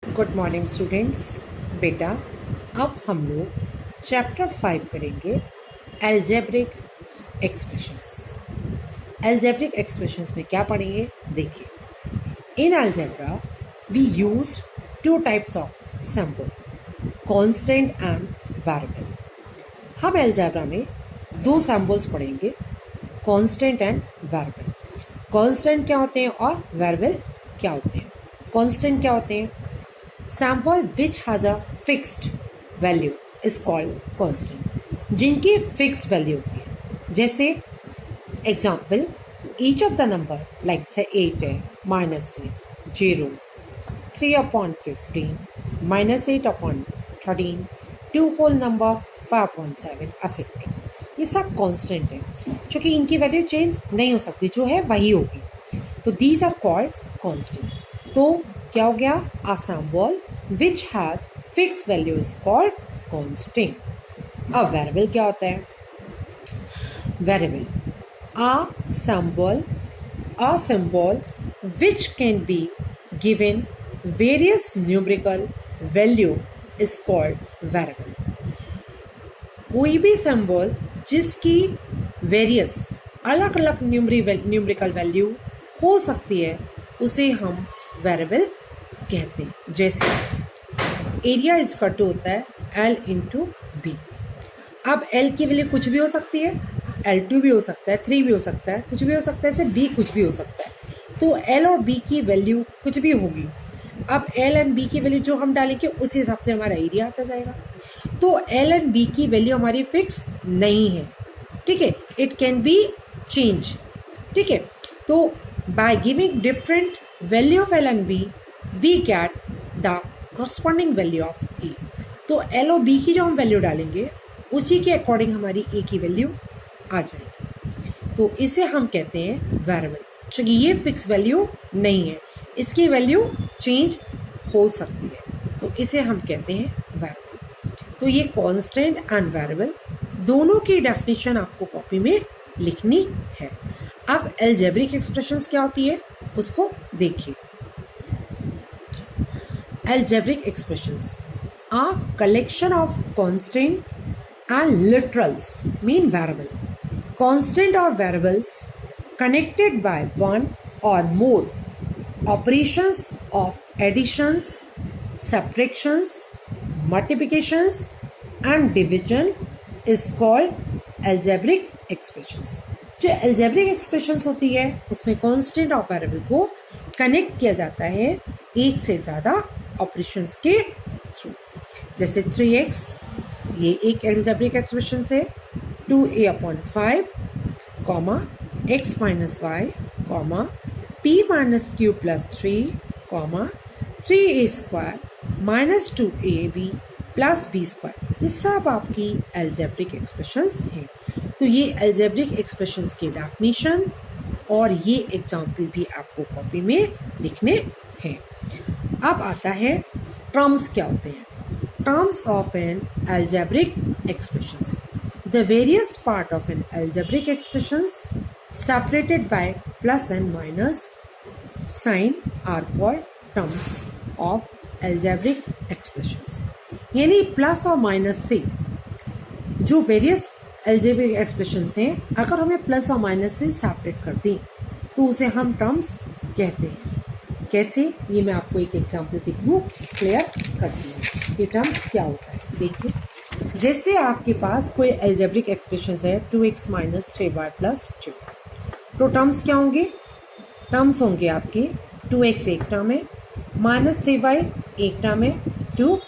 Good morning students. बेटा, अब हम लोग चैप्टर 5 करेंगे एल्जेब्रिक एक्सप्रेशंस। एल्जेब्रिक एक्सप्रेशंस में क्या पढ़ेंगे देखिए। In algebra we use two types of symbol, constant and variable. हम एल्जेब्रा में दो सिंबल्स पढ़ेंगे, कांस्टेंट एंड वेरिएबल। कांस्टेंट क्या होते हैं और वेरिएबल क्या होते हैं? कांस्टेंट क्या होते हैं? Sample which has a fixed value is called constant। जिनकी fixed value होती है, जैसे example each of the number like से 8 है, -6, 0, 3/15, -8/13, 2 whole number, 5/7 etc। ये सब कांस्टेंट है क्योंकि इनकी वैल्यू चेंज नहीं हो सकती, जो है वही होगी। तो दीज आर कॉल्ड कांस्टेंट। तो क्या हो गया? A symbol which has fix value is called constant. अब वेरिएबल क्या होता है? Variable a symbol which can be given various numerical value is called variable। कोई भी सिंबल जिसकी वेरियस अलग अलग न्यूमेरिकल वैल्यू हो सकती है उसे हम वेरिएबल कहते हैं। जैसे एरिया इजकल टू होता है L इंटू बी। अब L की वैल्यू कुछ भी हो सकती है, L2 भी हो सकता है, 3 भी हो सकता है, कुछ भी हो सकता है, ऐसे B कुछ भी हो सकता है। तो L और B की वैल्यू कुछ भी होगी। अब L एंड B की वैल्यू जो हम डालेंगे उसी हिसाब से हमारा एरिया आता जाएगा। तो L एंड B की वैल्यू हमारी फिक्स नहीं है, ठीक है, इट कैन बी चेंज, ठीक है। तो by giving different value of L and B we get the corresponding value of A। तो L और B की जो हम वैल्यू डालेंगे उसी के अकॉर्डिंग हमारी A की वैल्यू आ जाएगी। तो इसे हम कहते हैं वेरिएबल, क्योंकि ये फिक्स वैल्यू नहीं है, इसकी वैल्यू चेंज हो सकती है, तो इसे हम कहते हैं वेरिएबल। तो ये कांस्टेंट एंड वेरिएबल दोनों की डेफिनेशन आपको कॉपी में लिखनी है। अब एल्जेब्रिक एक्सप्रेशंस क्या होती है उसको देखिए। Algebraic expressions are collection of constant and literals mean variable, constant or variables connected by one or more operations of additions, subtractions, multiplications and division is called algebraic expressions। जो algebraic expressions होती है उसमें constant और variable को connect किया जाता है एक से ज़्यादा ऑपरेशंस के थ्रू। जैसे 3x, ये एक एल्जेब्रिक एक्सप्रेशन है, 2a/5, x - y, p - q + 3, 3a² - 2ab + b²। ये सब आपकी एल्जेब्रिक एक्सप्रेशंस हैं। तो ये एल्जेब्रिक एक्सप्रेशंस की डेफिनेशन और ये एग्जाम्पल भी आपको कॉपी में लिखने हैं। अब आता है टर्म्स क्या होते हैं। Terms of an algebraic expressions, the various part of an algebraic expressions separated by plus and minus sign are called terms of algebraic expressions. यानी प्लस और माइनस से जो वेरियस एल्जेब्रिक एक्सप्रेशंस हैं, अगर हमें प्लस और माइनस से separate कर दें तो उसे हम टर्म्स कहते हैं। कैसे, ये मैं आपको एक एग्जाम्पल के थ्रू क्लियर करती हूँ कि टर्म्स क्या होता है। देखिए, जैसे आपके पास कोई एल्जेब्रिक एक्सप्रेशन है 2x - 3y + 2, तो टर्म्स क्या होंगे? टर्म्स होंगे आपके 2x एक टर्म है, -3y एक टर्म है, 2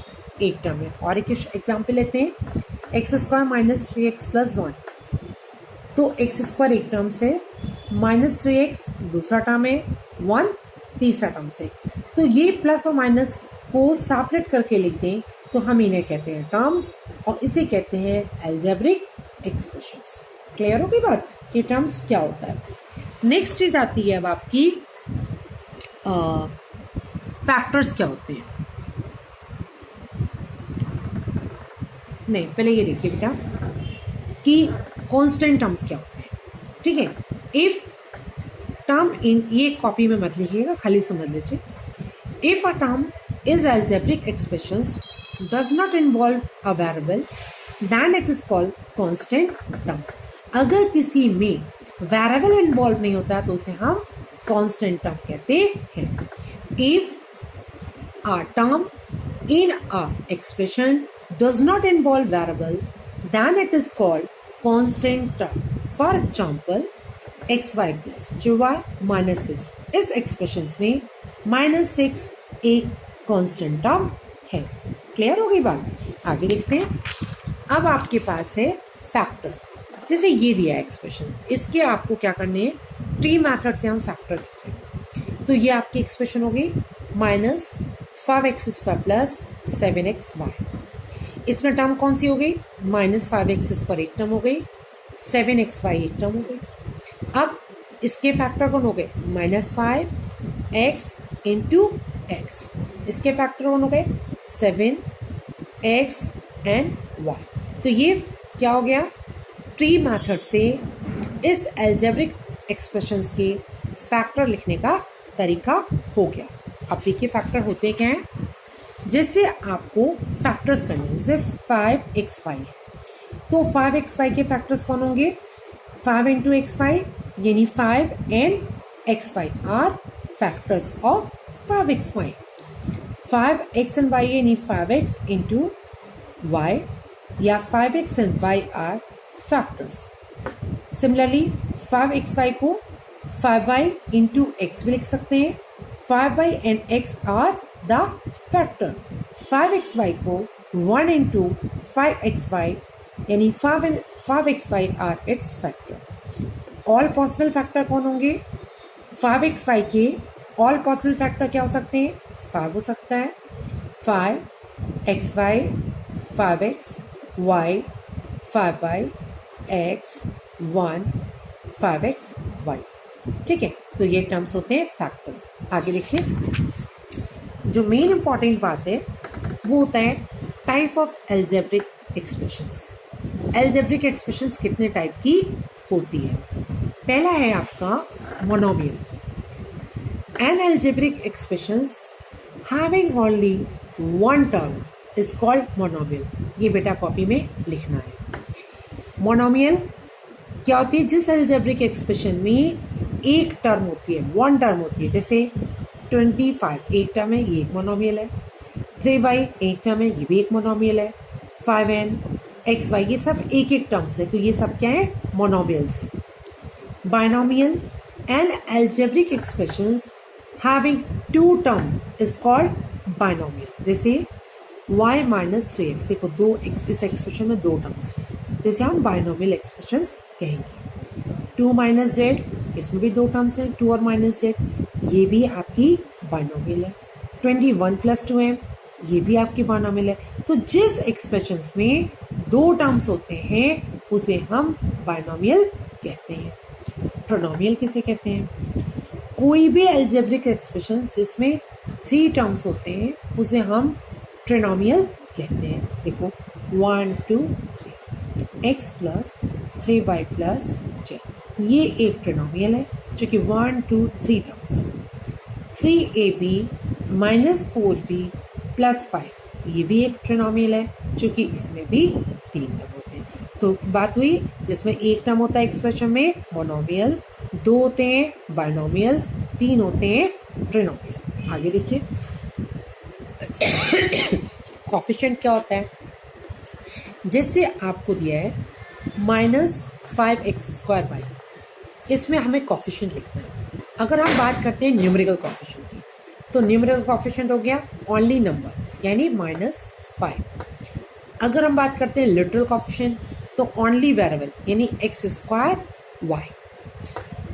एक टर्म है। और एक एग्जाम्पल लेते हैं, x² - 3x + 1, तो x² एक टर्म से, -3x दूसरा टर्म है, 1 तीसरा टर्म से। तो ये प्लस और माइनस को सेपरेट करके लिख दें तो हम इन्हें कहते हैं टर्म्स और इसे कहते हैं एल्जेब्रिक एक्सप्रेशंस। क्लियर हो गई बात कि टर्म्स क्या होता है। नेक्स्ट चीज आती है अब आपकी फैक्टर्स क्या होते हैं। नहीं, पहले ये देखिए बेटा कि कांस्टेंट टर्म्स क्या होते हैं, ठीक है। इफ टर्म इन, ये कॉपी में मत लिखिएगा, खाली समझ लीजिए। If a term is algebraic expressions does not involve a variable, then it is called constant term. अगर किसी में वेरिएबल इन्वॉल्व नहीं होता तो उसे हम कांस्टेंट टर्म कहते हैं. If a term in a expression does not involve variable, then it is called constant term. For example, xy plus 2y minus 6. इस एक्सप्रेशन में -6 एक कांस्टेंट टर्म है. क्लियर हो गई बात. आगे देखते हैं. अब आपके पास है फैक्टर. जैसे ये दिया है एक्सप्रेशन, इसके आपको क्या करने हैं, ट्री मेथड से हम फैक्टर करते हैं. तो ये आपकी एक्सप्रेशन हो गई -5x² प्लस 7xy. इसमें टर्म कौन सी हो गई, -5x² एक टर्म हो गई, 7xy एक टर्म हो गई. अब इसके फैक्टर कौन हो गए, -5x इंटू x. इसके फैक्टर कौन हो गए, 7x एंड y. तो ये क्या हो गया, ट्री मेथड से इस अलजेब्रिक एक्सप्रेशंस के फैक्टर लिखने का तरीका हो गया. अब देखिए फैक्टर होते क्या हैं. जैसे आपको फैक्टर्स करने हैं, जैसे 5xy है तो 5xy के फैक्टर्स कौन होंगे, 5 इंटू xy यानी 5 and xy are factors of 5xy. 5x and y यानी 5x इंटू y या 5x and y are factors. Similarly 5xy को 5y इंटू x भी लिख सकते हैं. 5y and x are the factor. 5xy को 1 into 5xy यानी 5xy are its factor. All possible factor कौन होंगे, 5xy के ऑल पॉसिबल फैक्टर क्या हो सकते हैं, 5 हो सकता है, 5xy 5x y 5y x 1 5x y. ठीक है, तो ये टर्म्स होते हैं फैक्टर. आगे देखिए, जो मेन इंपॉर्टेंट बात है वो होता है type of algebraic expressions. Algebraic expressions कितने टाइप की होती है. पहला है आपका monomial. N algebraic expressions having only one term is called monomial. ये बेटा कॉपी में लिखना है. मोनोमियल क्या होती है, जिस अलजेब्रिक एक्सप्रेशन में एक टर्म होती है, वन टर्म होती है. जैसे 25 एक टर्म है, ये एक मोनोमियल है. 3y एक टर्म है, ये भी एक मोनोमियल है. 5n xy ये सब एक एक टर्म्स है, तो ये सब क्या है, मोनोमियल्स है. Binomial and algebraic expressions having two term is called binomial. जैसे y माइनस 3x, देखो दो इस एक्सप्रेशन में दो टर्म्स है, तो इसे हम बाइनोमियल एक्सप्रेशंस कहेंगे. 2 माइनस जेड, इसमें भी दो टर्म्स हैं, 2 और माइनस जेड, ये भी आपकी बाइनोमियल है. 21 प्लस 2m, ये भी आपकी बाइनोमियल है. तो जिस एक्सप्रेशंस में दो टर्म्स होते हैं उसे हम बाइनोमियल कहते हैं. ट्रिनोमियल किसे कहते हैं, कोई भी अलजेब्रिक एक्सप्रेशंस जिसमें 3 टर्म्स होते हैं उसे हम ट्रिनोमियल कहते हैं. देखो 1 2 3 x plus 3y plus z, ये एक ट्रिनोमियल है जो कि 1 2 3 टर्म्स है. 3ab माइनस 4b प्लस 5, ये भी एक ट्रिनोमियल है जो कि इसमें भी 3 टर्म होते हैं. तो बात हुई जिसमें एक टर्म होता है एक्सप्रेशन में मोनोमियल, 2 होते हैं बाइनोमियल, 3 होते हैं ट्रिनोमियल. आगे देखिए कोफिशिएंट क्या होता है. जैसे आपको दिया है -5x²y, इसमें हमें कोफिशिएंट लिखना है. अगर हम बात करते हैं न्यूमेरिकल कोफिशिएंट की, तो न्यूमेरिकल कोफिशिएंट हो गया ओनली नंबर यानी -5. अगर हम बात करते हैं लिटरल कोफिशिएंट तो ओनली वेरिएबल यानी x²y.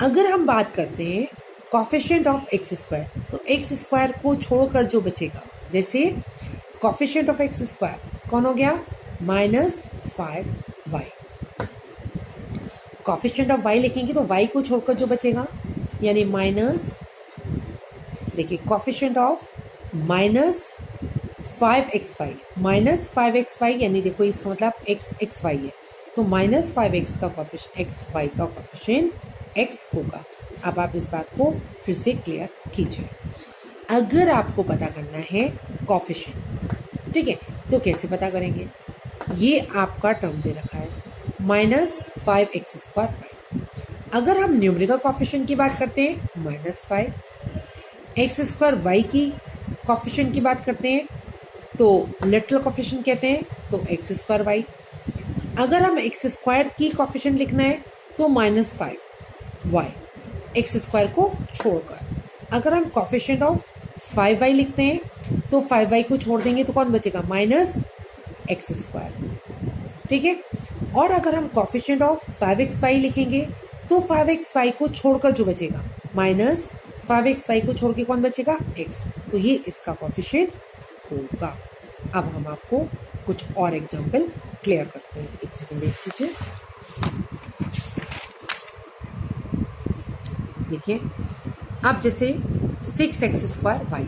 अगर हम बात करते हैं कोफिशिएंट ऑफ x², तो x² को छोड़कर जो बचेगा, जैसे कोफिशिएंट ऑफ x² कौन हो गया, -5y. कोफिशिएंट ऑफ y लिखेंगे तो y को छोड़कर जो बचेगा यानी माइनस, देखिए कोफिशिएंट ऑफ -5xy, -5xy यानी देखो इसका मतलब xy है, तो -5x का कोफिशिएंट xy का कोफिशिएंट x होगा. अब आप इस बात को फिर से क्लियर कीजिए. अगर आपको पता करना है कॉफिशिएंट, ठीक है, तो कैसे पता करेंगे? ये आपका टर्म दे रखा है -5x²y। अगर हम न्यूमेरिकल कॉफिशिएंट की बात करते हैं -5, x² y की कॉफिशिएंट की बात करते हैं तो लिटरल कॉफिशिएंट कहते हैं तो x²y। अगर हम x² की कॉफिशिएंट लिखना है तो -5y x² को छोड़कर। अगर हम कॉफिशिएंट ऑफ 5y लिखते हैं तो 5y को छोड़ देंगे तो कौन बचेगा? -x², ठीक है। और अगर हम कॉफिशिएंट ऑफ 5xy लिखेंगे तो 5xy को छोड़कर जो बचेगा -5xy को छोड़ के कौन बचेगा? x। तो ये इसका कॉफिशिएंट होगा। अब हम आपको कुछ और एग्जाम्पल क्लियर करते हैं। एक सेकंड देख लीजिए। देखिए, अब जैसे 6x² है,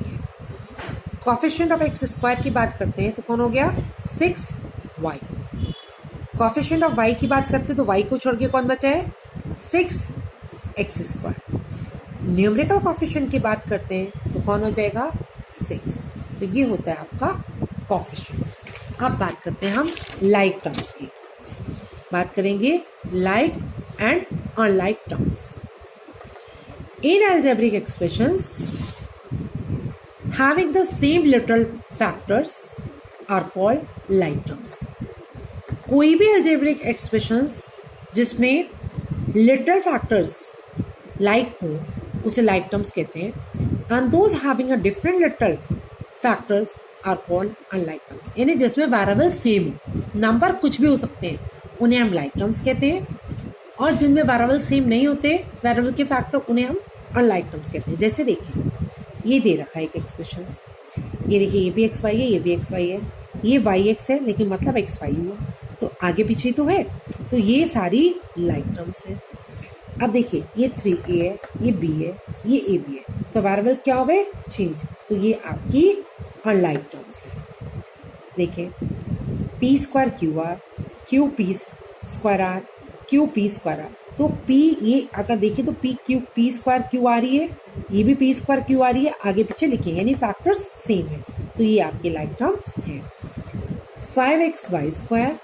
कॉफिशिएंट ऑफ x² की बात करते हैं तो कौन हो गया? 6y। कॉफिशिएंट ऑफ y की बात करते हैं तो y को छोड़ के कौन बचा है? 6x²। न्यूमेरिकल कॉफिशिएंट की बात करते हैं तो कौन हो जाएगा? 6। तो ये होता है आपका कॉफिशिएंट। अब बात करते हैं हम लाइक टर्म्स की। बात करेंगे like and unlike terms. In algebraic expressions, having the same literal factors are called like terms. कोई भी algebraic expressions जिसमें literal factors like हो उसे like terms कहते हैं, and those having a different literal factors are called unlike terms. यानी जिसमें variable same हो, नंबर कुछ भी हो सकते हैं, उन्हें हम like terms कहते हैं। और जिनमें वेरिएबल सेम नहीं होते, वेरिएबल के फैक्टर, उन्हें हम अनलाइक टर्म्स कहते हैं। जैसे देखिए, ये दे रखा है एक एक्सप्रेशंस, ये देखिए, ये भी एक्स वाई है, ये भी एक्स वाई है, ये वाई एक्स है लेकिन मतलब एक्स वाई हुआ, तो आगे पीछे तो है, तो ये सारी लाइक टर्म्स है। अब देखिए, ये 3a है, ये b है, ये ab है, तो वेरिएबल क्या हो गए? चेंज। तो ये आपकी अनलाइक टर्म्स है। देखिए, p² QR, q p² Q p² तो p, ये अगर देखें तो p² क्यू आ रही है, ये भी p² क्यू आ रही है, आगे पीछे लिखे यानी फैक्टर्स सेम है, तो ये आपके लाइक टर्म्स हैं। 5xy²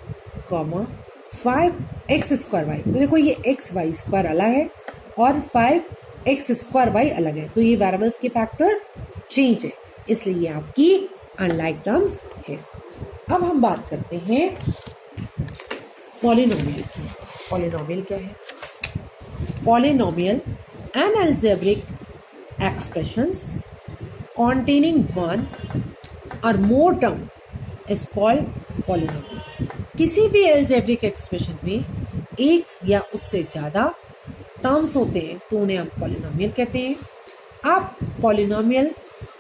5x²y, तो देखो ये xy² अलग है और 5x²y अलग है, तो ये वेरिएबल्स के फैक्टर चेंज है, इसलिए ये आपकी अनलाइक टर्म्स है। अब हम बात करते हैं पॉलिनोमियल की। पॉलिनोमियल क्या है? Polynomial N algebraic expressions containing one or more term is called polynomial. किसी भी अलजेब्रिक एक्सप्रेशन में एक या उससे ज़्यादा टर्म्स होते हैं तो उन्हें हम पॉलिनोमियल कहते हैं। अब polynomial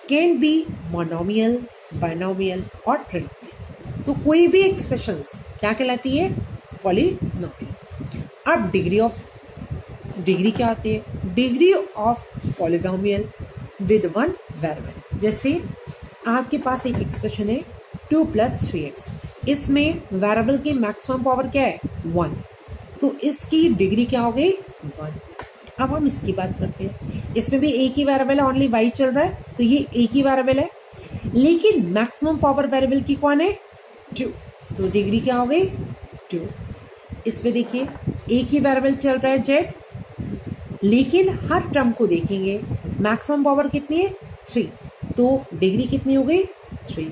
can be monomial, binomial और ट्रिनोमियल। तो कोई भी एक्सप्रेशंस क्या कहलाती है? पॉलिनोमियल। अब डिग्री क्या होती है? Degree of polynomial with one variable. जैसे आपके पास एक एक्सप्रेशन है 2 + 3x, इसमें वेरिएबल की मैक्सिमम पावर क्या है? 1, तो इसकी डिग्री क्या हो गई? 1। अब हम इसकी बात करते हैं, इसमें भी एक ही वेरिएबल है, ओनली y चल रहा है, तो ये एक ही वेरिएबल है, लेकिन मैक्सिमम पावर वेरिएबल की कौन है? 2, तो डिग्री क्या हो गई? 2। इसमें देखिए, एक ही वेरिएबल चल रहा है z, लेकिन हर टर्म को देखेंगे, मैक्सिमम पावर कितनी है? 3, तो डिग्री कितनी हो गई? 3।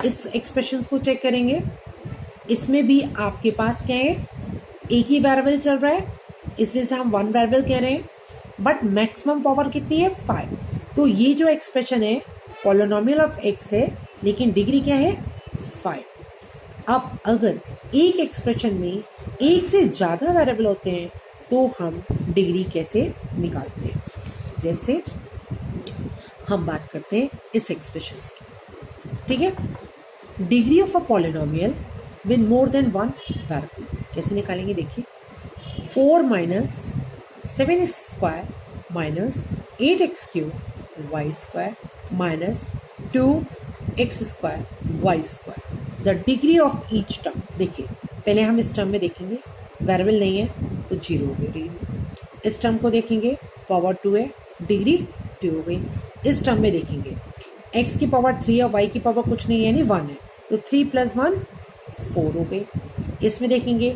इस एक्सप्रेशन को चेक करेंगे, इसमें भी आपके पास क्या है? एक ही वेरिएबल चल रहा है, इसलिए से हम वन वेरिएबल कह रहे हैं, बट मैक्सिमम पावर कितनी है? 5। तो ये जो एक्सप्रेशन है पॉलिनोमियल ऑफ x है, लेकिन डिग्री क्या है? 5। अब अगर एक एक्सप्रेशन में एक से ज़्यादा वेरिएबल होते हैं तो हम डिग्री कैसे निकालते हैं? जैसे हम बात करते हैं इस एक्सप्रेशन की, ठीक है। Degree of a polynomial with more than one variable कैसे निकालेंगे? देखिए, 4 - 7x² - 8x³ y² - 2x² y²। The degree of each term. देखिए, पहले हम इस टर्म में देखेंगे, वेरिएबल नहीं है तो 0 हो गई डिग्री। इस टर्म को देखेंगे, पावर 2 है, डिग्री 2 हो गई। इस टर्म में देखेंगे x की पावर 3 और y की पावर कुछ नहीं यानी 1 है, तो 3 + 1 4 हो गई। इसमें देखेंगे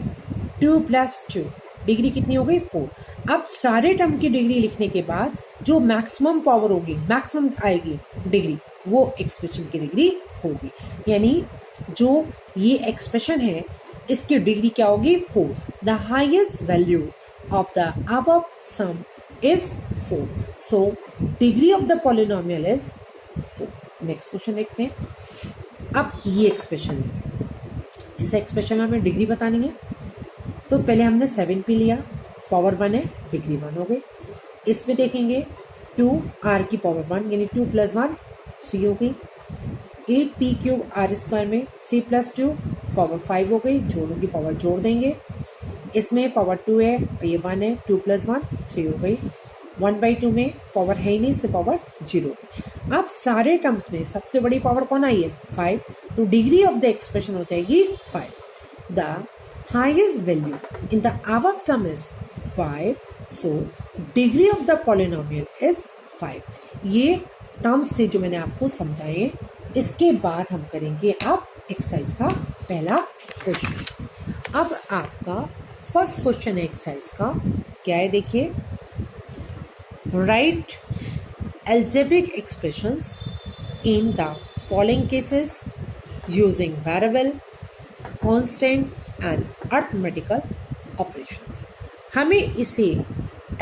2 + 2 डिग्री कितनी हो गई 4। अब सारे टर्म की डिग्री लिखने के बाद जो मैक्सिमम पावर होगी, मैक्सिमम आएगी डिग्री, वो एक्सप्रेशन की डिग्री होगी। यानी जो ये एक्सप्रेशन है इसकी डिग्री क्या होगी 4। The highest value of the above some is 4, so degree of the polynomial is 4। Next question देखते हैं। अब ये एक्सप्रेशन है, इस एक्सप्रेशन में हमें डिग्री बतानी है, तो पहले हमने 7p लिया, पावर 1 है, डिग्री 1 हो गई। इसमें देखेंगे 2r की पावर 1 यानी 2 + 1 3 हो गई। 8p³ r² में 3 + 2 पावर 5 हो गई, दोनों की पावर जोड़ देंगे। इसमें पावर 2 है और ये 1 है, 2 + 1 3 हो गई। 1/2 में पावर है ही नहीं, इससे पावर 0। अब सारे टर्म्स में सबसे बड़ी पावर कौन आई है 5, तो डिग्री ऑफ द एक्सप्रेशन हो जाएगी 5। The highest value in the above some is 5, so degree of the polynomial is 5। ये टर्म्स थे जो मैंने आपको समझाए। इसके बाद हम करेंगे अब एक्सरसाइज का पहला क्वेश्चन। अब आपका फर्स्ट क्वेश्चन है एक्सरसाइज का, क्या है देखिए, right algebraic expressions in the following cases using variable, constant and arithmetical operations। हमें इसे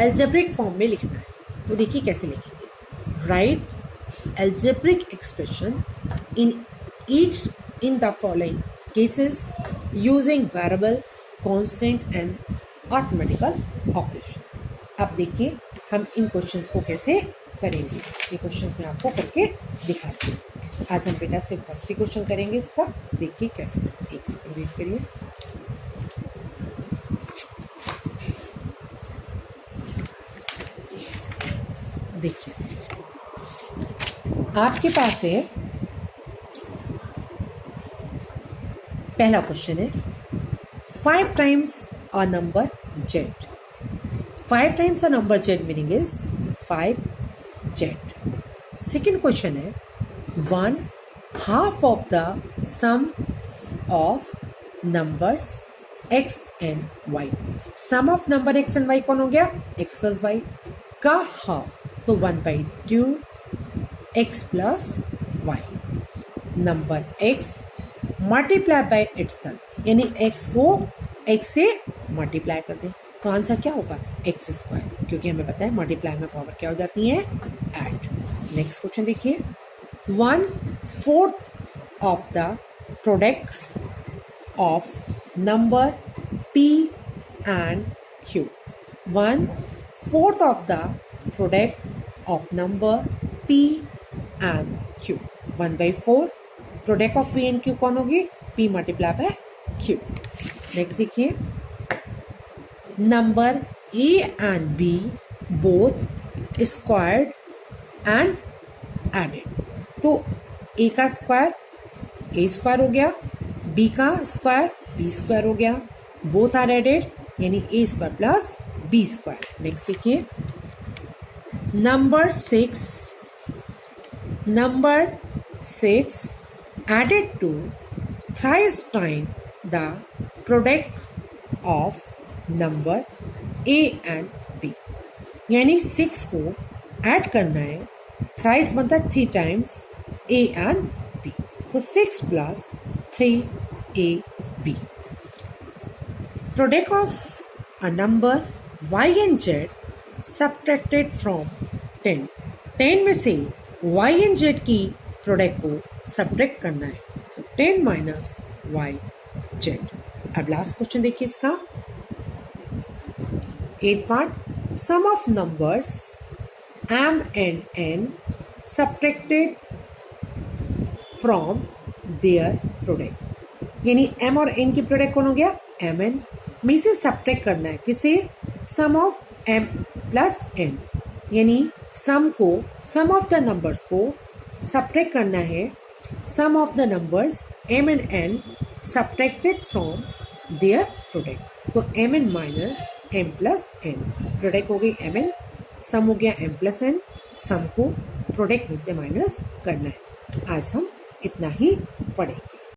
algebraic फॉर्म में लिखना है, तो देखिए कैसे लिखेंगे। Right algebraic expression in the following cases using variable, constant and arithmetical operation। अब देखिए हम इन क्वेश्चंस को कैसे करेंगे, ये क्वेश्चन मैं आपको करके दिखाती हूँ। आज हम बेटा से फर्स्ट क्वेश्चन करेंगे इसका, देखिए कैसे। एक सेकंड वेट करिए। देखिए आपके पास है पहला क्वेश्चन है 5 times a number z। 5 times a number z meaning is 5z। Second question है 1/2 of the sum of numbers x and y। sum of number x and y कौन हो गया x + y का हाफ, तो 1/2 x + y। Number x multiply by itself, यानी x को x से multiply कर दें, तो आंसर क्या होगा x², क्योंकि हमें पता है मल्टीप्लाई में पावर क्या हो जाती है ऐड। नेक्स्ट क्वेश्चन देखिए 1/4 of the product of number p and q। 1/4 of the product of number p and q। 1/4 product of p and q कौन होगी p multiply by q। Next देखिए number a and b both squared and added, तो a का square a² हो गया, b का square b² हो गया, बोथ आर एडेड यानी a² + b²। नेक्स्ट देखिए number 6 added to thrice times the product of number a and b, यानी 6 को ऐड करना है, थ्राइस मतलब 3 times a and b, तो 6 + 3ab। Product of a number y and z subtracted from 10। 10 में से y and z की product को सब्ट्रैक्ट करना है, तो 10 - yz। अब लास्ट क्वेश्चन देखिए इसका 8 part. Sum of numbers m and n subtracted from their product, यानी m और n की प्रोडक्ट कौन हो गया mn, में से सब्ट्रैक्ट करना है किसे सम ऑफ m + n, यानी सम ऑफ द नंबर्स को सब्ट्रैक्ट करना है sum of the numbers m and n subtracted from their product, तो mn - m + n प्रोडक्ट हो गई mn, सम हो गया m + n, सम को प्रोडक्ट में से माइनस करना है। आज हम इतना ही पढ़ेंगे।